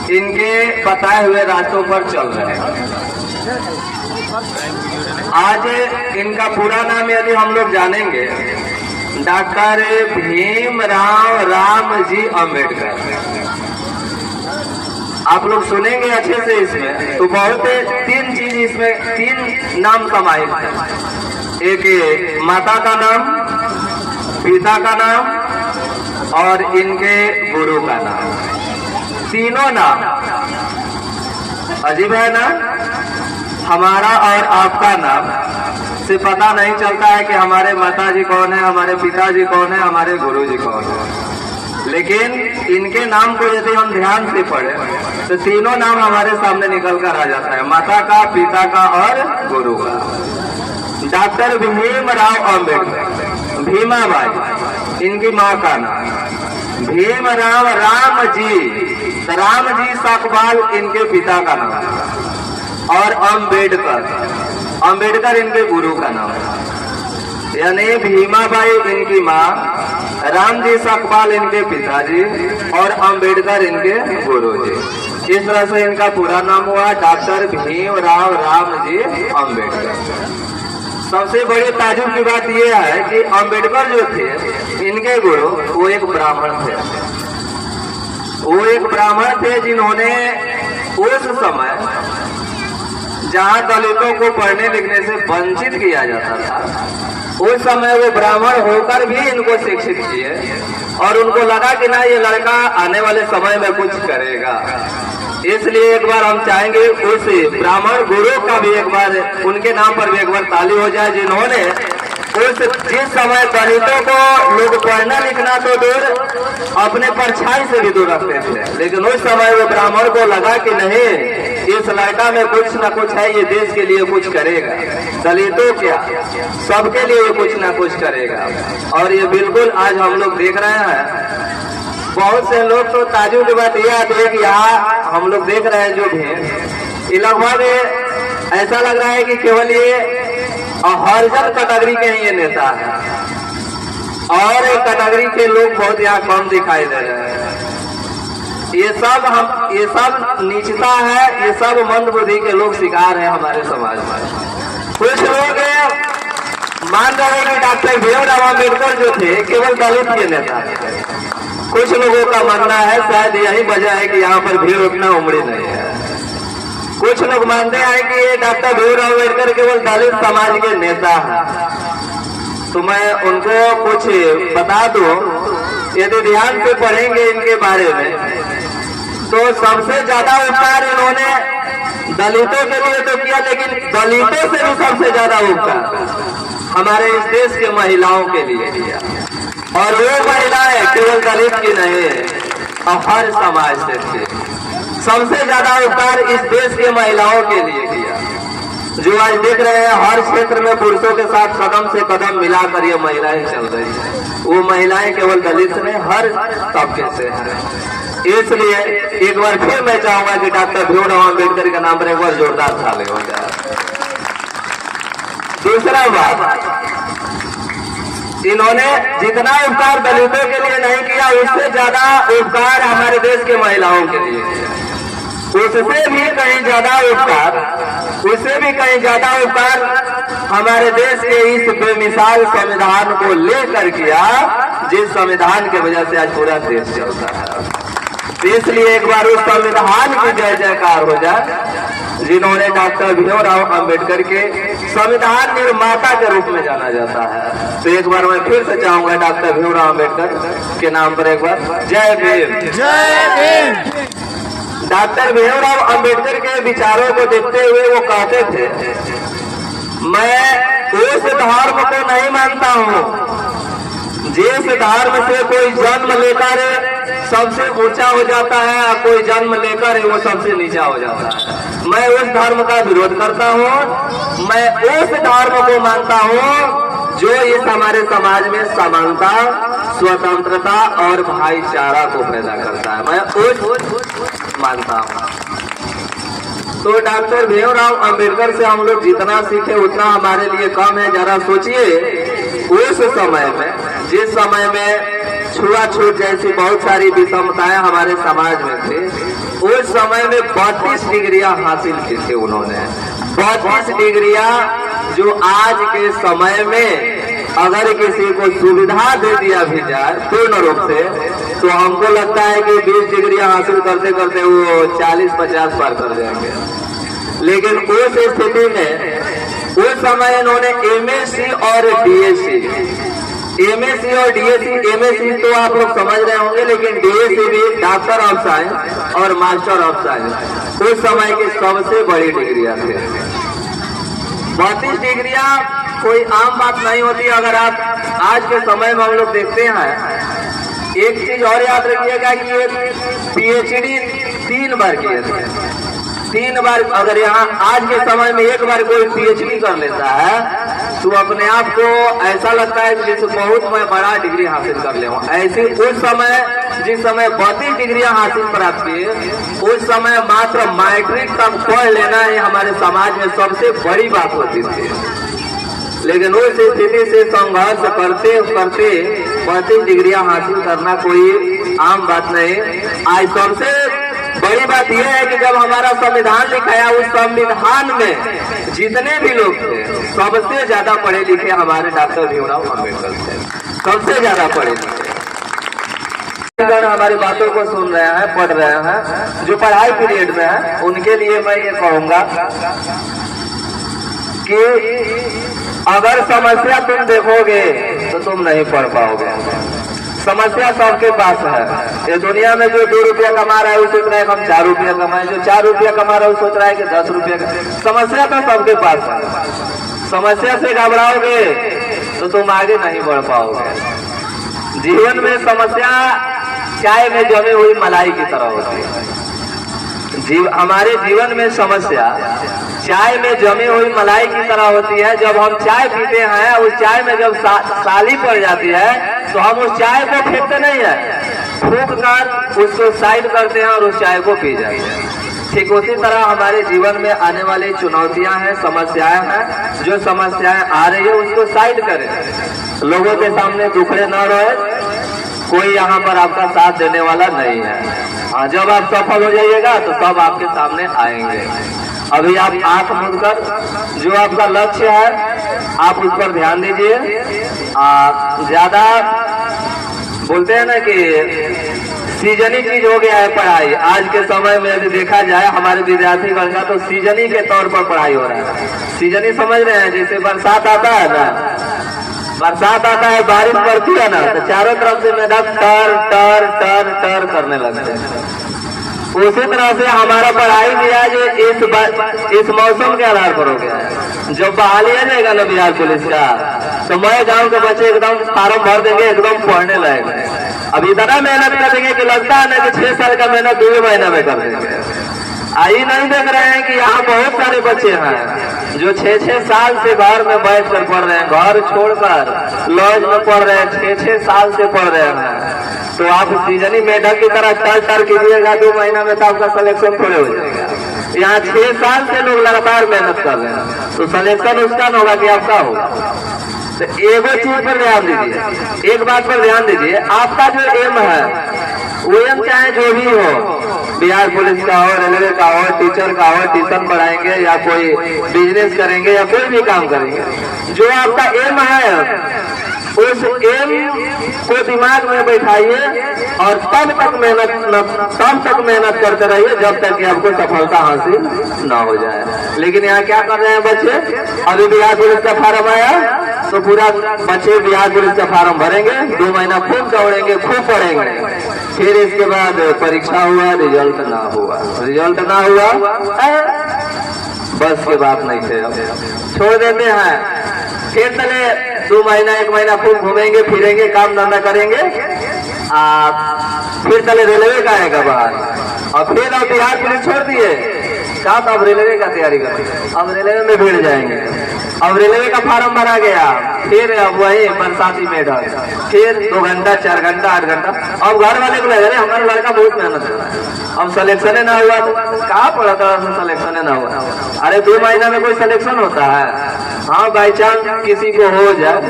इनके बताए हुए रास्तों पर चल रहे हैं। आज इनका पूरा नाम यदि हम लोग जानेंगे, डॉक्टर भीमराव रामजी अम्बेडकर। आप लोग सुनेंगे अच्छे से, इसमें तो बहुत तीन चीज, इसमें तीन नाम समाहित है। एक माता का नाम, पिता का नाम और इनके गुरु का नाम। तीनों नाम अजीब है ना। हमारा और आपका नाम से पता नहीं चलता है कि हमारे माता जी कौन है, हमारे पिताजी कौन है, हमारे गुरु जी कौन है। लेकिन इनके नाम को यदि हम ध्यान से पढ़ें तो तीनों नाम हमारे सामने निकल कर आ जाता है, माता का, पिता का और गुरु का। डॉक्टर भीमराव अम्बेडकर, भीमाबाई इनकी माँ का नाम, भीमराव रामजी, रामजी साकपाल इनके पिता का नाम और अम्बेडकर, अम्बेडकर इनके गुरु का नाम। यानी भीमाबाई इनकी माँ, रामजी साकपाल इनके पिताजी और अम्बेडकर इनके गुरुजी। इस तरह से इनका पूरा नाम हुआ डॉक्टर भीमराव रामजी अम्बेडकर। सबसे बड़ी ताजुब की बात यह है कि अम्बेडकर जो थे, इनके गुरु वो एक ब्राह्मण थे। वो एक ब्राह्मण थे जिन्होंने उस समय जहाँ दलितों को पढ़ने लिखने से वंचित किया जाता था, उस समय वो ब्राह्मण होकर भी इनको शिक्षित किए और उनको लगा कि ना ये लड़का आने वाले समय में कुछ करेगा। इसलिए एक बार हम चाहेंगे उस ब्राह्मण गुरु का भी एक बार, उनके नाम पर भी एक बार ताली हो जाए, जिन्होंने जिस समय दलितों को लोग पढ़ना लिखना तो दूर, अपने परछाई से भी दूर रखते थे, लेकिन उस समय वो ब्राह्मण को लगा कि नहीं, इस लड़का में कुछ न कुछ है, ये देश के लिए कुछ करेगा, दलितों क्या सबके लिए ये कुछ न कुछ करेगा। और ये बिल्कुल आज हम लोग देख रहे हैं। बहुत से लोग तो ताजुब की बात यह आती है कि यहाँ हम लोग देख रहे हैं जो भी ये लगभग ऐसा लग रहा है कि केवल ये हरिजन कैटेगरी के ही ये नेता है और एक कैटेगरी के लोग बहुत यहाँ कम दिखाई दे रहे हैं। ये सब नीचता है, ये सब मंदबुद्धि के लोग शिकार हैं हमारे समाज में। कुछ लोग मान रहे हैं कि डॉक्टर भीमराव अम्बेडकर जो थे केवल दलित के नेता थे। कुछ लोगों का मानना है शायद यही वजह है कि यहाँ पर भीड़ उतना उमड़ी नहीं है। कुछ लोग मानते हैं कि ये डॉक्टर भीमराव अम्बेडकर केवल दलित समाज के नेता हैं। तो मैं उनको कुछ बता दूं, यदि ध्यान से पढ़ेंगे इनके बारे में तो सबसे ज्यादा उपकार इन्होंने दलितों के लिए तो किया, लेकिन दलितों से भी सबसे ज्यादा उपकार हमारे इस देश के महिलाओं के लिए किया। और वो महिलाएं केवल दलित की नहीं, और हर समाज से थी। सबसे ज्यादा उपकार इस देश के महिलाओं के लिए किया, जो आज देख रहे हैं हर क्षेत्र में पुरुषों के साथ कदम से कदम मिलाकर ये महिलाएं चल रही हैं। वो महिलाएं केवल दलित में हर तबके से हैं। इसलिए एक बार फिर मैं चाहूंगा कि डॉक्टर भीमराव अम्बेडकर के नाम पर एक बार जोरदार ताली हो जाए। दूसरा बात, इन्होंने जितना उपकार दलितों के लिए नहीं किया, उससे ज्यादा उपकार हमारे देश के महिलाओं के लिए किया। उससे भी कहीं ज्यादा उपकार हमारे देश के इस बेमिसाल संविधान को लेकर किया, जिस संविधान की वजह से आज पूरा देश चलता है। इसलिए एक बार उस संविधान की जय जयकार हो जाए, जिन्होंने डॉक्टर भीमराव अम्बेडकर के संविधान निर्माता के रूप में जाना जाता है। तो एक बार मैं फिर से चाहूंगा डॉक्टर भीमराव अम्बेडकर के नाम पर एक बार जय भीम, जय भीम। डॉक्टर भीमराव अम्बेडकर के विचारों को देखते हुए वो कहते थे, मैं उस धर्म को नहीं मानता हूँ जिस धर्म से कोई जन्म लेकर सबसे ऊंचा हो जाता है और कोई जन्म लेकर वो सबसे नीचा हो जाता है। मैं उस धर्म का विरोध करता हूँ। मैं उस धर्म को मानता हूँ जो इस हमारे समाज में समानता, स्वतंत्रता और भाईचारा को पैदा करता है। मैं उस मानता हूँ। तो डॉक्टर भीमराव अम्बेडकर से हम लोग जितना सीखे उतना हमारे लिए कम है। जरा सोचिए उस समय में, जिस समय में छुआछूत जैसी बहुत सारी विषमताएं हमारे समाज में थे, उस उस समय में 32 डिग्रियां हासिल की थी उन्होंने। 32 डिग्रियां जो आज के समय में अगर किसी को सुविधा दे दिया भी जाए पूर्ण रूप से, तो हमको लगता है कि 20 डिग्रियां हासिल करते करते वो 40-50 पार कर जाएंगे। लेकिन उस स्थिति में उस समय इन्होंने एमएससी और डीएससी, एमएससी और डीएससी, एमएससी तो आप लोग समझ रहे होंगे, लेकिन डीएससी भी डॉक्टर ऑफ साइंस और मास्टर ऑफ साइंस उस समय की सबसे बड़ी डिग्रियां थे। 32 डिग्रियां कोई आम बात नहीं होती। अगर आप आज के समय में हम लोग देखते हैं, एक चीज और याद रखिएगा कि ये पीएचडी 3 बार किए थे। 3 बार, अगर यहाँ आज के समय में एक बार कोई पीएचडी कर लेता है तो अपने आप को ऐसा लगता है कि जैसे बहुत मैं बड़ा डिग्री हासिल कर ले हूँ। ऐसे उस समय जिस समय 32 डिग्रियां हासिल प्राप्त किए, उस समय मात्र मैट्रिक तक पढ़ लेना ही हमारे समाज में सबसे बड़ी बात होती थी। लेकिन उस स्थिति से संघर्ष करते करते 32 डिग्रियां हासिल करना कोई आम बात नहीं। आज सबसे बड़ी बात यह है कि जब हमारा संविधान लिखाया, उस संविधान में जितने भी लोग थे सबसे ज्यादा पढ़े लिखे हमारे डॉक्टर भीमराव अम्बेडकर थे, सबसे ज्यादा पढ़े लिखे। हमारी बातों को सुन रहे हैं, पढ़ रहे हैं, जो पढ़ाई पीरियड में है, उनके लिए मैं ये कहूंगा कि अगर समस्या तुम देखोगे तो तुम नहीं पढ़ पाओगे। समस्या सबके पास है। ये दुनिया में जो 2 रुपया कमा रहा है वो सोच रहा है हम 4 रुपया कमाए, जो 4 रुपया कमा रहा है वो सोच रहा है कि 10 रुपया। समस्या तो सबके पास है। समस्या से घबराओगे तो तुम आगे नहीं बढ़ पाओगे। जीवन में समस्या चाय में जमी हुई मलाई की तरह होती है। हमारे जीवन में समस्या चाय में जमी हुई मलाई की तरह होती है। जब हम चाय पीते हैं, उस चाय में जब साली पड़ जाती है तो हम उस चाय को फेंकते नहीं है, फूंक कर उसको साइड करते हैं और उस चाय को पी जाते हैं। ठीक उसी तरह हमारे जीवन में आने वाली चुनौतियां हैं, समस्याएं हैं। जो समस्याएं आ रही है उसको साइड करें, लोगों के सामने दुखड़े न रहे। कोई यहाँ पर आपका साथ देने वाला नहीं है। हाँ, जब आप सफल हो जाइएगा तो सब आपके सामने आएंगे। अभी आप आंख मूंद कर जो आपका लक्ष्य है आप उस पर ध्यान दीजिए। ज्यादा बोलते हैं ना कि सीजनी चीज हो गया है पढ़ाई। आज के समय में यदि देखा जाए हमारे विद्यार्थी वर्ग का, तो सीजनी के तौर पर पढ़ाई हो रहा है। सीजनी समझ रहे हैं? जैसे बरसात आता है ना, बरसात आता है, बारिश पड़ती है ना, तो चारों तरफ से मेढक टर टर टर टर करने लगते हैं। उसी तरह से हमारा पढ़ाई भी आज इस मौसम के आधार पर हो गया है। जब बहाली आ जाएगा ना बिहार पुलिस का, तो मैं गांव के बच्चे एकदम फार्म भर देंगे, एकदम पढ़ने लगेंगे। अब इतना मेहनत कर देंगे कि लगता है ना कि 6 साल का मेहनत 2 महीना में कर देंगे। आई नहीं देख रहे हैं कि यहाँ बहुत सारे बच्चे हैं जो 6-6 साल से घर में बैठ कर पढ़ रहे हैं, घर छोड़कर लॉज में पढ़ रहे हैं, 6-6 साल से पढ़ रहे हैं। तो आप सीजनी मेढक की तरह टर कीजिएगा 2 महीना में, तो आपका सिलेक्शन थोड़े हो जाएगा। यहाँ 6 साल से लोग लगातार मेहनत कर रहे हैं, तो सिलेक्शन उसका होगा कि आपका होगा। तो एगो चीज पर ध्यान दीजिए, एक बात पर ध्यान दीजिए, आपका जो एम है वो एम चाहे जो भी हो, बिहार पुलिस का हो, रेलवे का हो, टीचर का हो, ट्यूशन पढ़ाएंगे या कोई बिजनेस करेंगे या कोई भी काम करेंगे, जो आपका एम है उस एम को दिमाग में बैठाइए और तब तक मेहनत करते रहिए जब तक कि आपको सफलता हासिल न हो जाए। लेकिन यहाँ क्या कर रहे हैं बच्चे? अभी बिहार पुलिस का फार्म आया तो पूरा बच्चे बिहार पुलिस का फार्म भरेंगे, 2 महीना खूब दौड़ेंगे, खूब पढ़ेंगे, फिर इसके बाद परीक्षा हुआ, रिजल्ट ना हुआ, रिजल्ट ना हुआ, बस की बात नहीं थे, छोड़ देते हैं। फिर चले 2 महीना 1 महीना खूब घूमेंगे फिरेंगे, काम धंधा करेंगे, फिर चले रेलवे का आएगा बाहर, और फिर अब बिहार पुलिस छोड़ दिए, साथ अब रेलवे का तैयारी करेंगे, अब रेलवे में भिड़ जाएंगे। अब रेलवे का फार्म भरा गया, फिर अब वही बरसाती मेढक, फिर 2 घंटा 4 घंटा 8 घंटा। अब घर वाले को लगे हमारा लड़का बहुत मेहनत कर रहा है, अब सिलेक्शन ना हुआ तो कहाँ पढ़ा था, सिलेक्शन ना हुआ। अरे 2 महीना में कोई सिलेक्शन होता है? हाँ, बाई चांस किसी को हो जाए।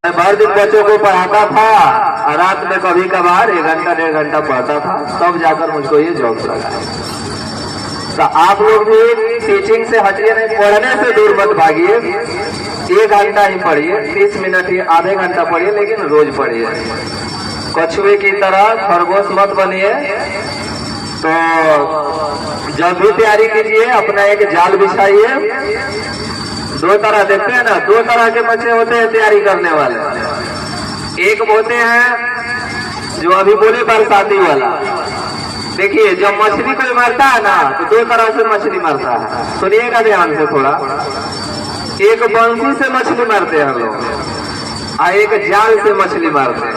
मैं भर दिन बच्चों को पढ़ाता था और रात में कभी कभार 1 घंटा 1.5 घंटा पढ़ता था, तब जाकर मुझको ये जॉब लगा। तो आप लोग भी टीचिंग से हटिए नहीं, पढ़ने से दूर मत भागिए। 1 घंटा ही पढ़िए, 30 मिनट ही, आधे घंटा पढ़िए, लेकिन रोज पढ़िए। कछुए की तरह खरगोश मत बनिए। तो जब भी तैयारी कीजिए अपना एक जाल बिछाइए। 2 तरह देखते हैं ना, 2 तरह के बच्चे होते हैं तैयारी करने वाले। एक होते हैं जो अभी बोले बरसाती वाला। देखिए जब मछली कोई मारता है ना तो 2 तरह से मछली मारता है, सुनिएगा ध्यान से थोड़ा। एक बंसी से मछली मारते हैं लोग और एक जाल से मछली मारते हैं।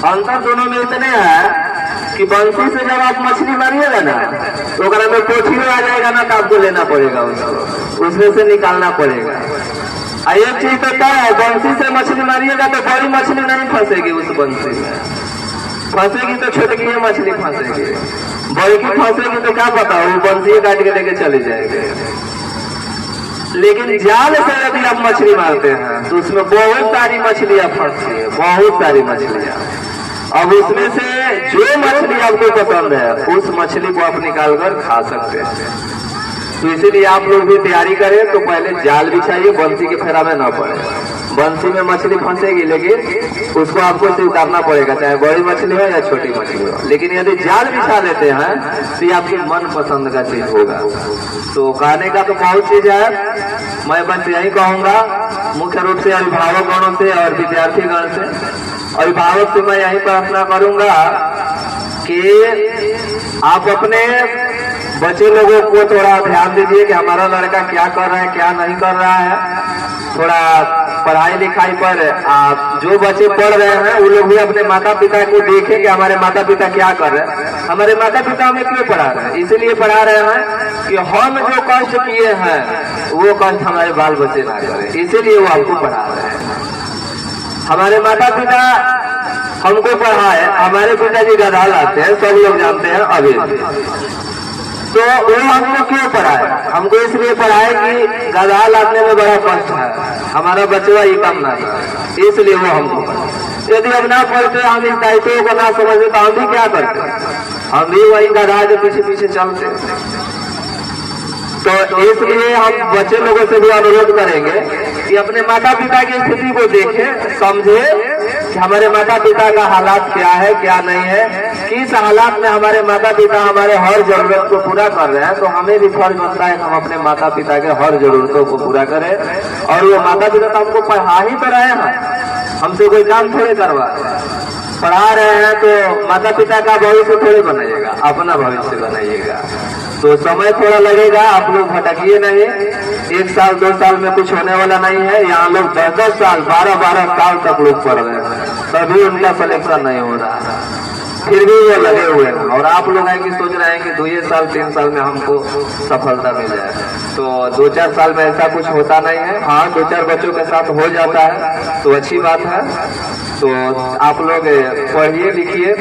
अंतर दोनों में इतने हैं कि बंसी से जब आप मछली मारिएगा ना तो अगर में पोछी में आ जाएगा ना तो आपको लेना पड़ेगा, उसको उसमें से निकालना पड़ेगा। और एक चीज तो क्या है, बंसी से मछली मारिएगा तो बड़ी मछली नहीं फंसेगी उस बंसी में, फंसेगी तो छोटकी मछली फंसेगी। बड़ी की फंसेगी तो क्या पता वो बंसी काट के लेके चली जाएगी। लेकिन जाल से यदि आप मछली मारते हैं तो उसमें बहुत सारी मछलियां फंसती है, बहुत सारी मछलियां। अब उसमें से जो मछली आपको पसंद है उस मछली को आप निकाल कर खा सकते हैं। तो इसीलिए आप लोग भी तैयारी करें तो पहले जाल बिछाइए, बंसी के फेरा में न पड़े। बंसी में मछली फंसेगी लेकिन उसको आपको से उतारना पड़ेगा, चाहे बड़ी मछली हो या छोटी मछली हो। लेकिन यदि जाल बिछा लेते हैं तो ये आपके मन पसंद का चीज होगा। तो कहने का तो बहुत चीज है, मैं बस यही कहूंगा मुख्य रूप से अभिभावक गणों से और विद्यार्थी गण से। अभिभावक से मैं यही प्रार्थना करूंगा कि आप अपने बच्चे लोगों को थोड़ा ध्यान दीजिए कि हमारा लड़का क्या कर रहा है क्या नहीं कर रहा है। थोड़ा पढ़ाई लिखाई पर आप जो बच्चे पढ़ रहे हैं वो लोग भी अपने माता पिता को देखें कि हमारे माता पिता क्या कर रहे हैं। हमारे माता पिता हमें क्यों पढ़ा रहे हैं? इसीलिए पढ़ा रहे हैं कि हम जो कष्ट किए हैं वो कष्ट हमारे बाल बच्चे ना करें, इसीलिए वो आपको पढ़ा रहे हैं। हमारे माता पिता हमको पढ़ाए, हमारे पिताजी गधा लाते हैं, सब लोग जानते हैं अभी। तो वो हमको क्यों पढ़ाए? हमको इसलिए पढ़ाए कि गधा लादने में बड़ा कष्ट है, हमारा बचवा ही कम ना था, इसलिए वो हमको। यदि हम ना पढ़ते, हम इस दायित्व को ना समझते तो हम भी क्या करते? हम भी वही गधा के पीछे पीछे चलते। तो इसलिए हम बच्चे लोगों से भी अनुरोध करेंगे कि अपने माता पिता की स्थिति को देखें, समझे कि हमारे माता पिता का हालात क्या है क्या नहीं है, किस हालात में हमारे माता पिता हमारे हर जरूरत को पूरा कर रहे हैं। तो हमें भी फर्ज बनता है कि हम अपने माता पिता के हर जरूरतों को पूरा करें। और वो माता पिता तो हमको पढ़ा ही तो रहे हैं, हमसे कोई काम थोड़े करवा पढ़ा रहे हैं। तो माता पिता का भविष्य थोड़े बनाइएगा, अपना भविष्य बनाइएगा। तो समय थोड़ा लगेगा, आप लोग भटकिए नहीं। 1 साल 2 साल में कुछ होने वाला नहीं है। यहाँ लोग 10-10 साल 12-12 साल तक लोग पढ़ रहे हैं, तभी उनका सिलेक्शन नहीं हो रहा है, फिर भी वो लगे हुए हैं। और आप लोग हैं कि सोच रहे हैं कि 2 साल 3 साल में हमको सफलता मिल जाए। तो 2-4 साल में ऐसा कुछ होता नहीं है। हाँ 2-4 बच्चों के साथ हो जाता है तो अच्छी बात है। तो आप लोग पढ़िए लिखिए।